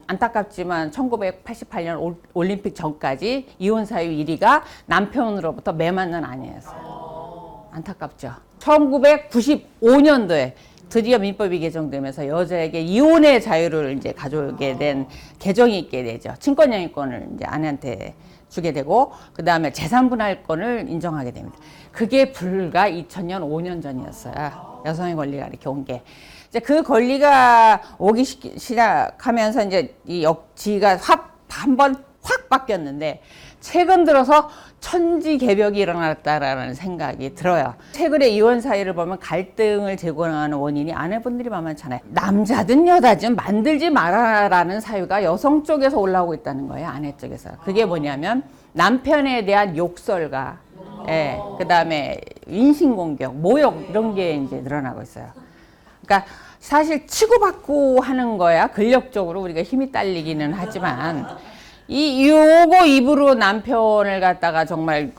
안타깝지만 1988년 올림픽 전까지 이혼 사유 1위가 남편으로부터 매 맞는 아내였어요. 안타깝죠. 1995년도에 드디어 민법이 개정되면서 여자에게 이혼의 자유를 이제 가져오게 된 개정이 있게 되죠. 친권양육권을 이제 아내한테 주게 되고, 그 다음에 재산분할권을 인정하게 됩니다. 그게 불과 2000년 5년 전이었어요. 여성의 권리가 이렇게 온 게. 이제 그 권리가 오기 시작하면서 이제 이 역지가 한번 확 바뀌었는데, 최근 들어서 천지개벽이 일어났다라는 생각이 들어요. 최근에 이혼 사유를 보면 갈등을 제공하는 원인이 아내분들이 만만찮아요. 남자든 여자든 만들지 말아라는 사유가 여성 쪽에서 올라오고 있다는 거예요. 아내 쪽에서. 그게 뭐냐면 남편에 대한 욕설과 그 다음에 인신공격, 모욕 이런 게 이제 늘어나고 있어요. 그러니까 사실 치고받고 하는 거야. 근력적으로 우리가 힘이 딸리기는 하지만 요거 입으로 남편을 갖다가 정말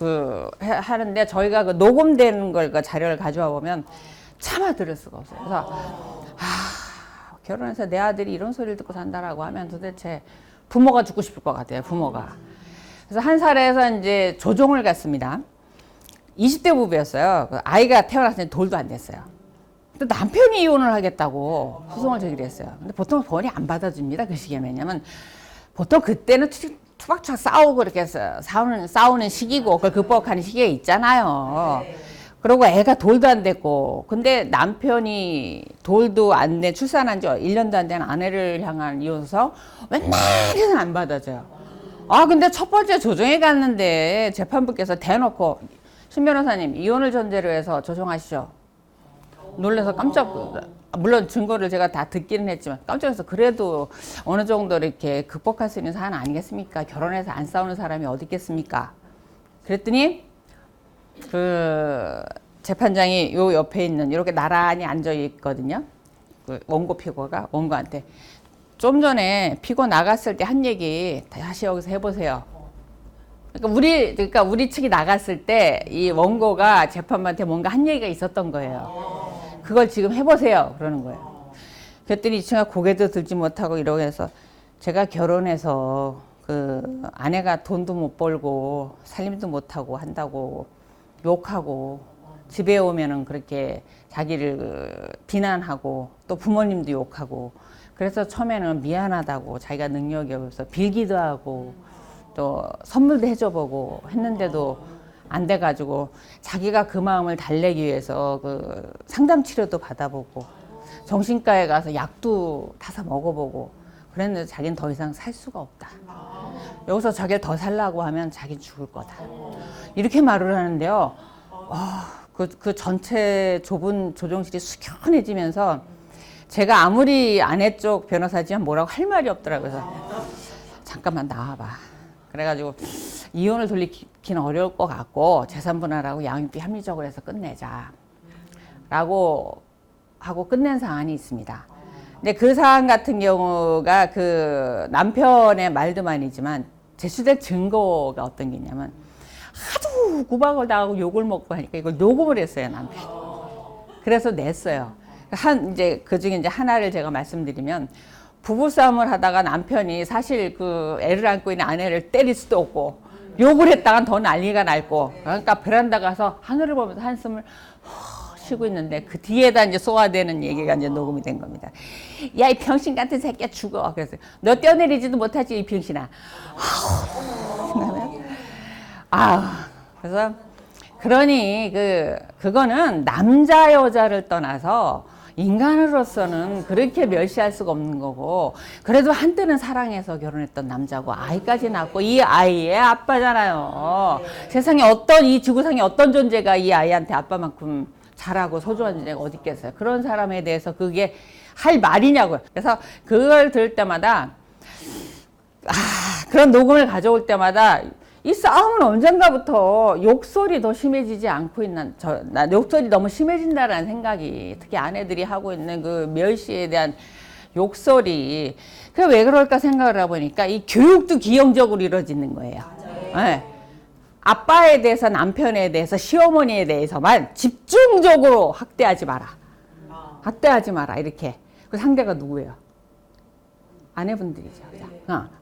하는데, 저희가 그 녹음된 걸 그 자료를 가져와 보면 차마 들을 수가 없어요. 그래서 결혼해서 내 아들이 이런 소리를 듣고 산다라고 하면 도대체 부모가 죽고 싶을 것 같아요. 부모가. 그래서 한 살에서 이제 조종을 갔습니다. 20대 부부였어요. 아이가 태어났을 때 돌도 안 됐어요. 또 남편이 이혼을 하겠다고 소송을 제기를 했어요. 근데 보통 법원이 안 받아줍니다. 그 시기에. 왜냐면 보통 그때는 투박투박 싸우고 이렇게 해서 싸우는 시기고 그걸 극복하는 시기가 있잖아요. 그리고 애가 돌도 안 됐고, 근데 남편이 돌도 안 된, 출산한 지 1년도 안 된 아내를 향한 이혼서 웬만해서는 안 받아줘요. 근데 첫 번째 조정에 갔는데 재판부께서 대놓고 신 변호사님 이혼을 전제로 해서 조정하시죠. 놀라서 물론 증거를 제가 다 듣기는 했지만 깜짝 놀라서, 그래도 어느 정도 이렇게 극복할 수 있는 사안 아니겠습니까? 결혼해서 안 싸우는 사람이 어디 있겠습니까? 그랬더니 그 재판장이 요 옆에 있는 이렇게 나란히 앉아 있거든요. 그 원고 피고가 원고한테 좀 전에 피고 나갔을 때 한 얘기 다시 여기서 해보세요. 그러니까 우리 측이 나갔을 때 이 원고가 재판부한테 뭔가 한 얘기가 있었던 거예요. 그걸 지금 해보세요. 그러는 거예요. 그랬더니 이 친구가 고개도 들지 못하고 이러고 해서, 제가 결혼해서 그 아내가 돈도 못 벌고 살림도 못하고 한다고 욕하고, 집에 오면은 그렇게 자기를 비난하고 또 부모님도 욕하고, 그래서 처음에는 미안하다고 자기가 능력이 없어서 빌기도 하고 또 선물도 해줘보고 했는데도 안 돼가지고 자기가 그 마음을 달래기 위해서 그 상담 치료도 받아보고 정신과에 가서 약도 타서 먹어보고 그랬는데 자기는 더 이상 살 수가 없다. 여기서 자기를 더 살라고 하면 자기는 죽을 거다. 이렇게 말을 하는데요. 그 전체 좁은 조정실이 숙연해지면서 제가 아무리 아내 쪽 변호사지만 뭐라고 할 말이 없더라고요. 그래서 잠깐만 나와봐. 그래가지고 이혼을 돌리기는 어려울 것 같고 재산분할하고 양육비 합리적으로 해서 끝내자 라고 하고 끝낸 사안이 있습니다. 근데 그 사안 같은 경우가 그 남편의 말도만이지만 제출된 증거가 어떤 게 있냐면, 하도 구박을 당하고 욕을 먹고 하니까 이걸 녹음을 했어요, 남편이. 그래서 냈어요. 이제 그 중에 이제 하나를 제가 말씀드리면, 부부싸움을 하다가 남편이 사실 그 애를 안고 있는 아내를 때릴 수도 없고 욕을 했다간 더 난리가 날고, 그러니까 베란다 가서 하늘을 보면서 한숨을 쉬고 있는데 그 뒤에다 이제 쏘아대는 얘기가 이제 녹음이 된 겁니다. 야, 이 병신 같은 새끼야 죽어. 그래서 너 떼어내리지도 못하지 이 병신아. 그래서 그러니 그거는 남자 여자를 떠나서 인간으로서는 그렇게 멸시할 수가 없는 거고, 그래도 한때는 사랑해서 결혼했던 남자고 아이까지 낳고 이 아이의 아빠잖아요. 세상에 이 지구상에 어떤 존재가 이 아이한테 아빠만큼 잘하고 소중한 존재가 어디 있겠어요. 그런 사람에 대해서 그게 할 말이냐고요. 그래서 그걸 들을 때마다 그런 녹음을 가져올 때마다 이 싸움은 언젠가부터 욕설이 더 심해지지 않고 있는, 욕설이 너무 심해진다라는 생각이, 특히 아내들이 하고 있는 그 멸시에 대한 욕설이, 그게 왜 그럴까 생각을 해보니까 이 교육도 기형적으로 이루어지는 거예요. 네. 아빠에 대해서, 남편에 대해서, 시어머니에 대해서만 집중적으로 학대하지 마라. 학대하지 마라. 이렇게. 그 상대가 누구예요? 아내분들이죠.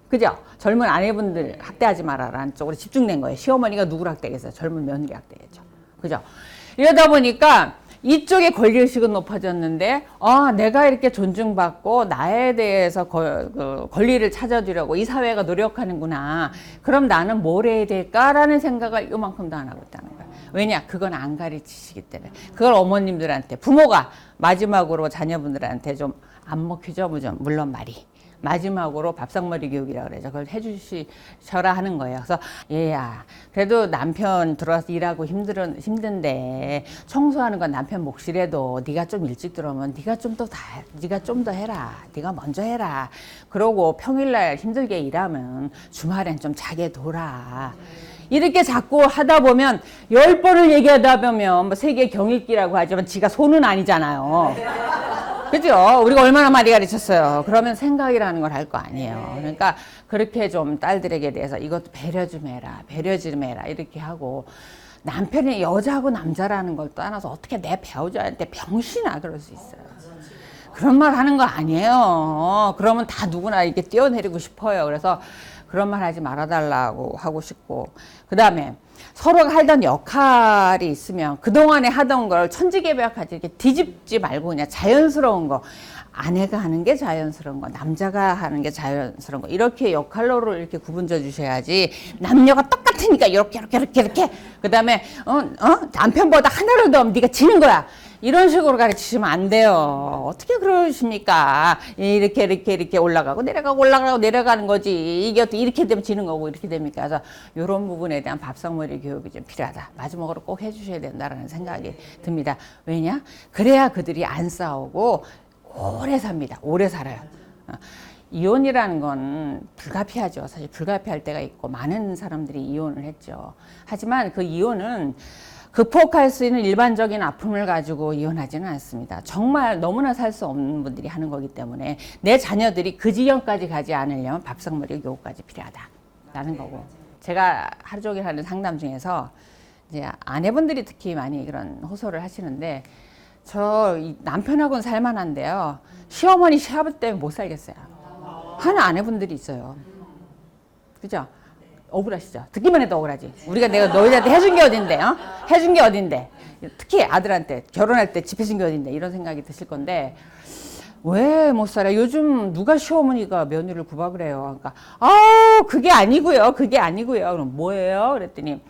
그죠? 젊은 아내분들 학대하지 말아라는 쪽으로 집중된 거예요. 시어머니가 누구를 학대했어요? 젊은 며느리 학대했죠. 그죠? 이러다 보니까 이쪽의 권리의식은 높아졌는데, 내가 이렇게 존중받고 나에 대해서 권리를 찾아주려고 이 사회가 노력하는구나. 그럼 나는 뭘 해야 될까라는 생각을 이만큼도 안 하고 있다는 거예요. 왜냐? 그건 안 가르치시기 때문에. 그걸 어머님들한테, 부모가 마지막으로 자녀분들한테 좀 안 먹히죠? 물론 말이. 마지막으로 밥상머리 교육이라고 그러죠. 그걸 해주시셔라 하는 거예요. 그래서 얘야, 그래도 남편 들어와서 일하고 힘든데 청소하는 건 남편 몫이라도 네가 좀 일찍 들어오면 네가 좀 더 해라. 네가 먼저 해라. 그러고 평일날 힘들게 일하면 주말엔 좀 자게 둬라. 이렇게 자꾸 하다 보면 10번을 얘기하다 보면 뭐 세계 경읽기라고 하지만 지가 손은 아니잖아요. 그죠? 우리가 얼마나 많이 가르쳤어요. 그러면 생각이라는 걸 할 거 아니에요. 그러니까 그렇게 좀 딸들에게 대해서 이것도 배려 좀 해라. 이렇게 하고 남편이 여자하고 남자라는 걸 떠나서 어떻게 내 배우자한테 병신아 그럴 수 있어요. 그런 말 하는 거 아니에요. 그러면 다 누구나 이렇게 뛰어내리고 싶어요. 그래서 그런 말 하지 말아달라고 하고 싶고, 그 다음에 서로가 하던 역할이 있으면 그동안에 하던 걸 천지개벽하지 이렇게 뒤집지 말고 그냥 자연스러운 거, 아내가 하는 게 자연스러운 거, 남자가 하는 게 자연스러운 거, 이렇게 역할로를 이렇게 구분져 주셔야지. 남녀가 똑같으니까 이렇게 그 다음에 남편보다 하나라도 하면 네가 지는 거야, 이런 식으로 가르치시면 안 돼요. 어떻게 그러십니까? 이렇게 올라가고 내려가는 거지. 이게 어떻게 이렇게 되면 지는 거고 이렇게 됩니까? 그래서 이런 부분에 대한 밥상머리 교육이 좀 필요하다. 마지막으로 꼭 해주셔야 된다라는 생각이 듭니다. 왜냐? 그래야 그들이 안 싸우고 오래 삽니다. 오래 살아요. 이혼이라는 건 불가피하죠. 사실 불가피할 때가 있고 많은 사람들이 이혼을 했죠. 하지만 그 이혼은 극복할 수 있는 일반적인 아픔을 가지고 이혼하지는 않습니다. 정말 너무나 살 수 없는 분들이 하는 거기 때문에 내 자녀들이 그 지경까지 가지 않으려면 밥상머리 교육까지 필요하다라는 거고, 제가 하루 종일 하는 상담 중에서 이제 아내분들이 특히 많이 그런 호소를 하시는데, 저 남편하고는 살만한데요, 시어머니 시아버지 때문에 못 살겠어요 하는 아내분들이 있어요. 그죠? 억울하시죠? 듣기만 해도 억울하지. 내가 너희들한테 해준 게 어딘데, 해준 게 어딘데. 특히 아들한테 결혼할 때 집 해준 게 어딘데, 이런 생각이 드실 건데, 왜 못 살아? 요즘 누가 시어머니가 며느리를 구박을 해요. 그러니까, 그게 아니고요. 그럼 뭐예요? 그랬더니,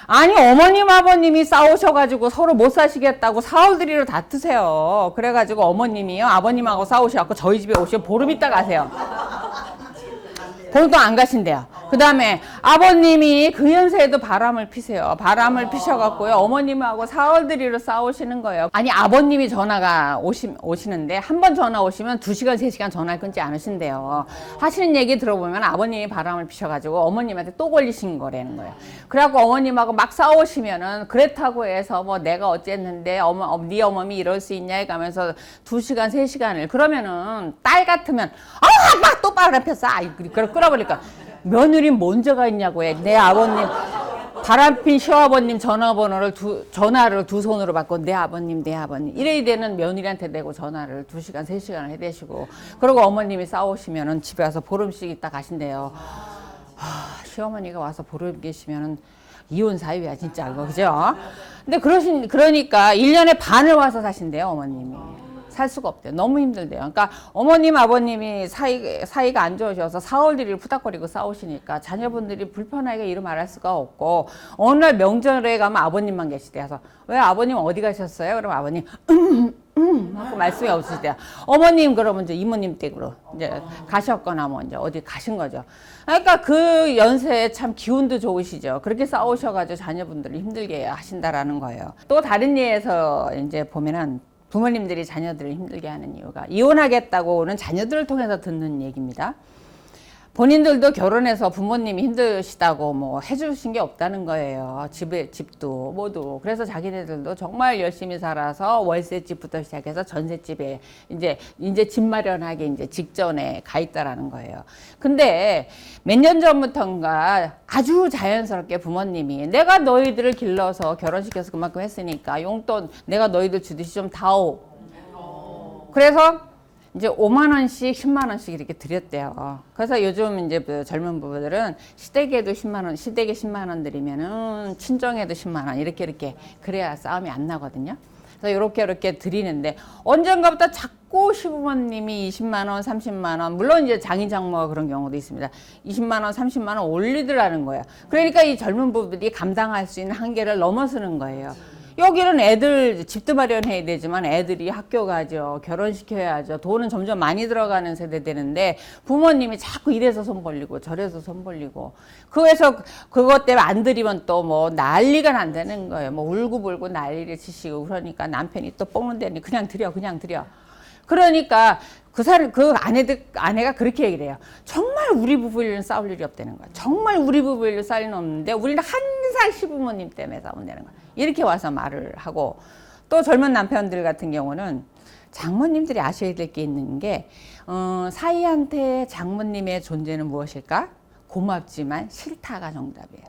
아니, 어머님, 아버님이 싸우셔가지고 서로 못 사시겠다고 사흘들이로 다투세요. 그래가지고 어머님이요, 아버님하고 싸우셔갖고 저희 집에 오시면 보름 있다 가세요. 보통 안 가신대요. 그 다음에 아버님이 그 연세에도 바람을 피세요. 바람을 피셔갖고요, 어머님하고 사흘들이로 싸우시는 거예요. 아니, 아버님이 전화가 오시는데 한 번 전화 오시면 2시간, 3시간 전화를 끊지 않으신대요. 하시는 얘기 들어보면 아버님이 바람을 피셔가지고 어머님한테 또 걸리신 거라는 거예요. 그래갖고 어머님하고 막 싸우시면은 그렇다고 해서 뭐 내가 어쨌는데 네 어머니 이럴 수 있냐 해가면서 2시간, 3시간을, 그러면은 딸 같으면 막 또 바람 폈어. 그걸 끌어버릴까. 며느리 먼저가 있냐고 해. 내 아버님 바람핀 시어아버님 전화번호를 전화를 두 손으로 받고 내 아버님 이래야 되는 며느리한테 내고 전화를 2시간 3시간을 해대시고, 그리고 어머님이 싸우시면은 집에 와서 보름씩 있다 가신대요. 시어머니가 와서 보름 계시면은 이혼 사유야 진짜. 그죠? 근데 그러니까 1년에 반을 와서 사신대요. 어머님이 살 수가 없대요. 너무 힘들대요. 그러니까 어머님, 아버님이 사이가 안 좋으셔서 사흘들이를 푸닥거리고 싸우시니까 자녀분들이 불편하게 이루 말할 수가 없고, 어느 날 명절에 가면 아버님만 계시대요. 그래서 왜 아버님 어디 가셨어요? 그럼 아버님 하고 말씀이 없으시대요. 어머님 그러면 이제 이모님 댁으로 이제 가셨거나 뭐 이제 어디 가신 거죠. 그러니까 그 연세에 참 기운도 좋으시죠. 그렇게 싸우셔가지고 자녀분들을 힘들게 하신다라는 거예요. 또 다른 예에서 이제 보면은 부모님들이 자녀들을 힘들게 하는 이유가, 이혼하겠다고는 자녀들을 통해서 듣는 얘기입니다. 본인들도 결혼해서 부모님이 힘드시다고 뭐 해주신 게 없다는 거예요. 집도 모두. 그래서 자기네들도 정말 열심히 살아서 월세집부터 시작해서 전세집에 이제 집 마련하기 이제 직전에 가 있다라는 거예요. 근데 몇 년 전부터인가 아주 자연스럽게 부모님이 내가 너희들을 길러서 결혼시켜서 그만큼 했으니까 용돈 내가 너희들 주듯이 좀 다오. 그래서 이제 5만 원씩 10만 원씩 이렇게 드렸대요. 그래서 요즘 이제 그 젊은 부부들은 시댁에도 10만 원, 시댁에 10만 원 드리면은 친정에도 10만 원 이렇게 그래야 싸움이 안 나거든요. 그래서 이렇게 드리는데 언젠가부터 자꾸 시부모님이 20만 원, 30만 원, 물론 이제 장인 장모가 그런 경우도 있습니다. 20만 원, 30만 원 올리더라는 거예요. 그러니까 이 젊은 부부들이 감당할 수 있는 한계를 넘어서는 거예요. 여기는 애들 집도 마련해야 되지만 애들이 학교 가죠. 결혼시켜야죠. 돈은 점점 많이 들어가는 세대 되는데 부모님이 자꾸 이래서 손 벌리고 저래서 손 벌리고 그래서 그것 때문에 안 드리면 또 뭐 난리가 난다는 거예요. 뭐 울고불고 난리를 치시고 그러니까 남편이 또 뽕는다니 그냥 드려. 그러니까 아내가 그렇게 얘기를 해요. 정말 우리 부부 일은 싸울 일이 없다는 거야. 정말 우리 부부 일은 싸울 일은 없는데 우리는 항상 시부모님 때문에 싸운다는 거야. 이렇게 와서 말을 하고 또 젊은 남편들 같은 경우는 장모님들이 아셔야 될 게 있는 게 사이한테 장모님의 존재는 무엇일까? 고맙지만 싫다가 정답이에요.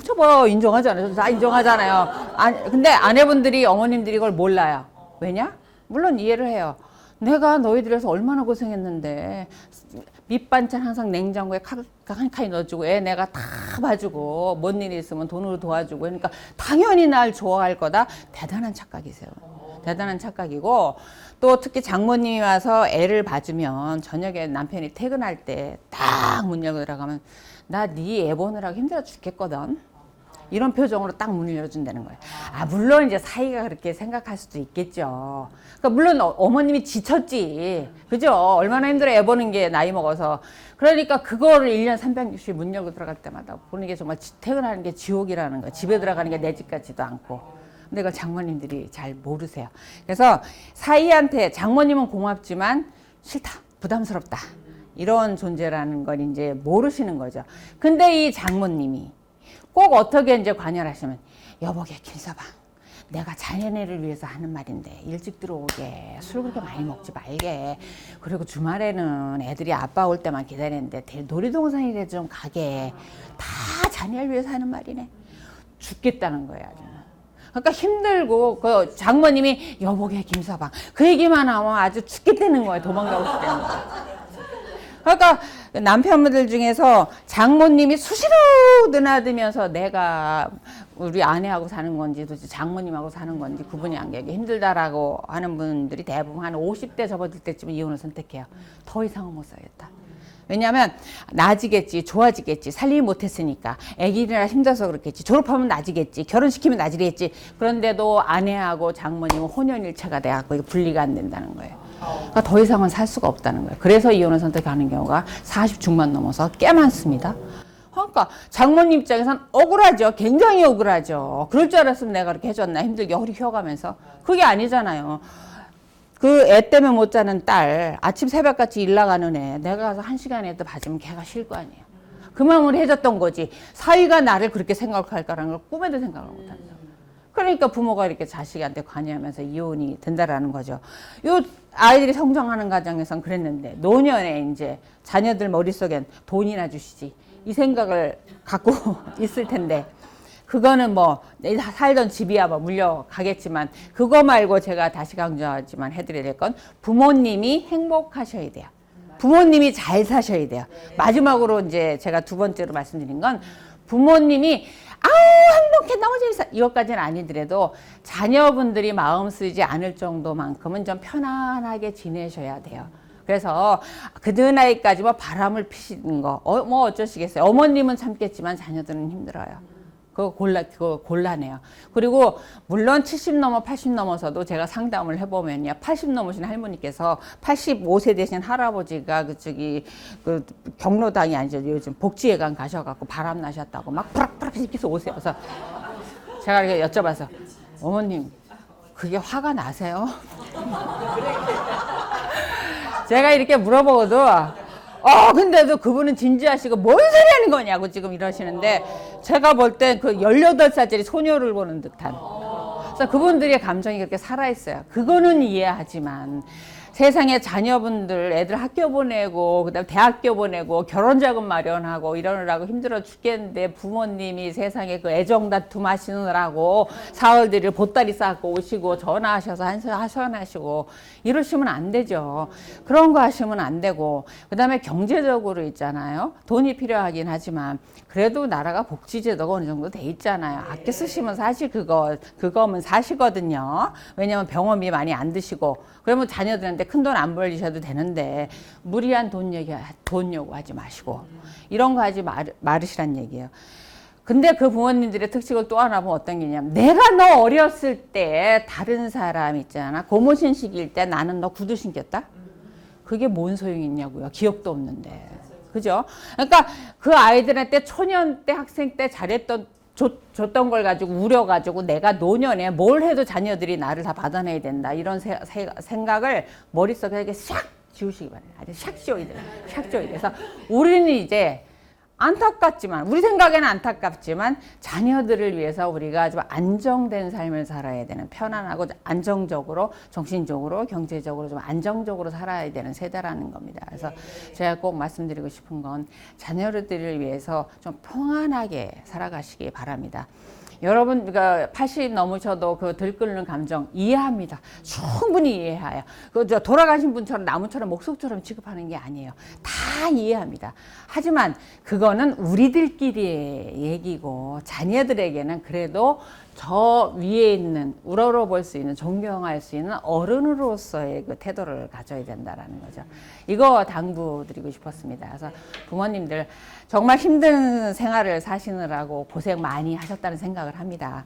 저 뭐 인정하잖아요. 다 인정하잖아요. 근데 아내분들이 어머님들이 이걸 몰라요. 왜냐? 물론 이해를 해요. 내가 너희들에서 얼마나 고생했는데 밑반찬 항상 냉장고에 한 칸이 넣어주고 애 내가 다 봐주고 뭔 일이 있으면 돈으로 도와주고 그러니까 당연히 날 좋아할 거다. 대단한 착각이세요. 대단한 착각이고 또 특히 장모님이 와서 애를 봐주면 저녁에 남편이 퇴근할 때 딱 문 열고 들어가면 나 네 애 보느라고 힘들어 죽겠거든. 이런 표정으로 딱 문을 열어준다는 거예요. 물론 이제 사이가 그렇게 생각할 수도 있겠죠. 그러니까 물론 어머님이 지쳤지. 그죠? 얼마나 힘들어 애 보는 게 나이 먹어서. 그러니까 그거를 1년 360일 문 열고 들어갈 때마다 보는 게 정말 퇴근하는 게 지옥이라는 거예요. 집에 들어가는 게 내 집 같지도 않고. 근데 그걸 장모님들이 잘 모르세요. 그래서 사이한테 장모님은 고맙지만 싫다. 부담스럽다. 이런 존재라는 걸 이제 모르시는 거죠. 근데 이 장모님이 꼭 어떻게 이제 관여하시면 여보게 김서방 내가 자네네를 위해서 하는 말인데 일찍 들어오게 술 그렇게 많이 먹지 말게 그리고 주말에는 애들이 아빠 올 때만 기다리는데 놀이동산이라도 좀 가게 다 자네를 위해서 하는 말이네. 죽겠다는 거예요. 그러니까 힘들고 그 장모님이 여보게 김서방 그 얘기만 하면 아주 죽겠다는 거예요. 도망가고 싶다는 거예요. 그러니까 남편분들 중에서 장모님이 수시로 드나들면서 내가 우리 아내하고 사는 건지 도대체 장모님하고 사는 건지 구분이 안 가기 힘들다라고 하는 분들이 대부분 한 50대 접어들 때쯤 이혼을 선택해요. 더 이상은 못 살겠다. 왜냐하면 나아지겠지, 좋아지겠지, 살림이 못했으니까 애기들이나 힘들어서 그렇겠지, 졸업하면 나아지겠지, 결혼시키면 나아지겠지. 그런데도 아내하고 장모님은 혼연일체가 돼갖고 이게 분리가 안 된다는 거예요. 그러니까 더 이상은 살 수가 없다는 거예요. 그래서 이혼을 선택하는 경우가 40 중반 넘어서 꽤 많습니다. 그러니까 장모님 입장에서는 억울하죠. 굉장히 억울하죠. 그럴 줄 알았으면 내가 그렇게 해줬나 힘들게 허리 휘어가면서. 그게 아니잖아요. 그 애 때문에 못 자는 딸, 아침 새벽같이 일 나가는 애, 내가 가서 1시간이라도 봐주면 걔가 쉴 거 아니에요. 그 마음으로 해줬던 거지. 사위가 나를 그렇게 생각할까라는 걸 꿈에도 생각을 못한다. 그러니까 부모가 이렇게 자식한테 관여하면서 이혼이 된다라는 거죠. 요 아이들이 성장하는 과정에선 그랬는데 노년에 이제 자녀들 머릿속엔 돈이나 주시지 이 생각을 갖고 있을 텐데 그거는 뭐 살던 집이야 뭐 물려가겠지만 그거 말고 제가 다시 강조하지만 해드려야 될 건 부모님이 행복하셔야 돼요. 부모님이 잘 사셔야 돼요. 마지막으로 이제 제가 두 번째로 말씀드린 건 부모님이 행복해 너무 재밌어 이것까지는 아니더라도 자녀분들이 마음 쓰지 않을 정도만큼은 좀 편안하게 지내셔야 돼요. 그래서 그 나이까지 뭐 바람을 피시는 거 뭐 어쩌시겠어요. 어머님은 참겠지만 자녀들은 힘들어요. 그거 곤란해요. 그리고 물론 70 넘어 80 넘어서도 제가 상담을 해보면요. 80 넘으신 할머니께서 85세 되신 할아버지가 그 경로당이 아니죠. 요즘 복지회관 가셔갖고 바람 나셨다고 막 뿌락뿌락 이렇게 오세요. 그래서 제가 이렇게 여쭤봐서 어머님 그게 화가 나세요? 제가 이렇게 물어보고도 근데도 그분은 진지하시고 뭔 소리 하는 거냐고 지금 이러시는데 제가 볼 때 그 18살짜리 소녀를 보는 듯한 그래서 그분들의 감정이 그렇게 살아있어요. 그거는 이해하지만 세상에 자녀분들 애들 학교 보내고 그다음 대학교 보내고 결혼 자금 마련하고 이러느라고 힘들어 죽겠는데 부모님이 세상에 그 애정 다툼 하시느라고 사흘들을 보따리 싸고 오시고 전화하셔서 하소연하시고 이러시면 안 되죠. 그런 거 하시면 안 되고 그다음에 경제적으로 있잖아요. 돈이 필요하긴 하지만 그래도 나라가 복지제도가 어느 정도 돼 있잖아요. 아껴 쓰시면 사실 그거면 사시거든요. 왜냐면 병원비 많이 안 드시고 그러면 자녀들한테 큰 돈 안 벌리셔도 되는데 무리한 돈 요구하지 마시고 이런 거 하지 말으시란 얘기예요. 근데 그 부모님들의 특징을 또 하나 보면 어떤 게 있냐면 내가 너 어렸을 때 다른 사람 있잖아. 고무신식일 때 나는 너 구두 신겼다? 그게 뭔 소용이 있냐고요. 기억도 없는데. 그죠? 그러니까 그 아이들한테 초년 때 학생 때 줬던 걸 가지고 우려가지고 내가 노년에 뭘 해도 자녀들이 나를 다 받아내야 된다. 이런 생각을 머릿속에 이렇게 샥 지우시기 바래요. 아주 샥 지워야 돼요. 샥 지워야 돼요. 그래서 우리는 이제 안타깝지만 우리 생각에는 안타깝지만 자녀들을 위해서 우리가 좀 안정된 삶을 살아야 되는 편안하고 안정적으로 정신적으로 경제적으로 좀 안정적으로 살아야 되는 세대라는 겁니다. 그래서 제가 꼭 말씀드리고 싶은 건 자녀들을 위해서 좀 평안하게 살아가시기 바랍니다. 여러분, 그러니까 80 넘으셔도 그 들끓는 감정 이해합니다. 충분히 이해해요. 돌아가신 분처럼 나무처럼 목석처럼 취급하는 게 아니에요. 다 이해합니다. 하지만 그거는 우리들끼리의 얘기고 자녀들에게는 그래도 저 위에 있는 우러러볼 수 있는 존경할 수 있는 어른으로서의 그 태도를 가져야 된다라는 거죠. 이거 당부드리고 싶었습니다. 그래서 부모님들 정말 힘든 생활을 사시느라고 고생 많이 하셨다는 생각을 합니다.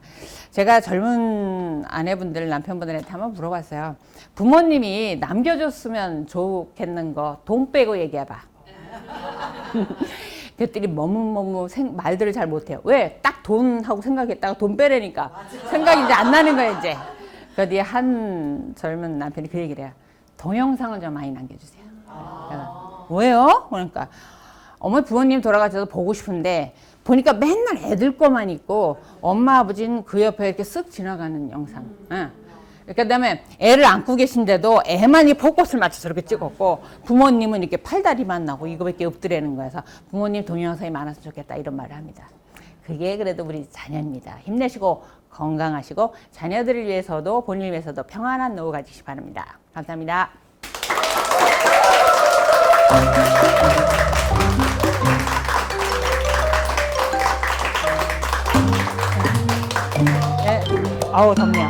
제가 젊은 아내분들 남편분들한테 한번 물어봤어요. 부모님이 남겨줬으면 좋겠는 거 돈 빼고 얘기해봐. 그랬더니 말들을 잘 못해요. 왜? 딱 돈 하고 생각했다가 돈 빼라니까 생각이 이제 안 나는 거예요, 이제. 그 뒤에 한 젊은 남편이 그 얘기를 해요. 동영상을 좀 많이 남겨주세요. 왜요? 그러니까 어머니 부모님 돌아가셔서 보고 싶은데 보니까 맨날 애들 거만 있고 엄마 아버지는 그 옆에 이렇게 쓱 지나가는 영상. 그다음에 애를 안고 계신데도 애만 이 벚꽃을 맞춰서 이렇게 찍었고 부모님은 이렇게 팔다리만 나고 이거밖에 없더라는 거예요. 그래서 부모님 동영상이 많았으면 좋겠다 이런 말을 합니다. 그게 그래도 우리 자녀입니다. 힘내시고 건강하시고 자녀들을 위해서도 본인을 위해서도 평안한 노후 가지시기 바랍니다. 감사합니다. 네. 아우 덥네요.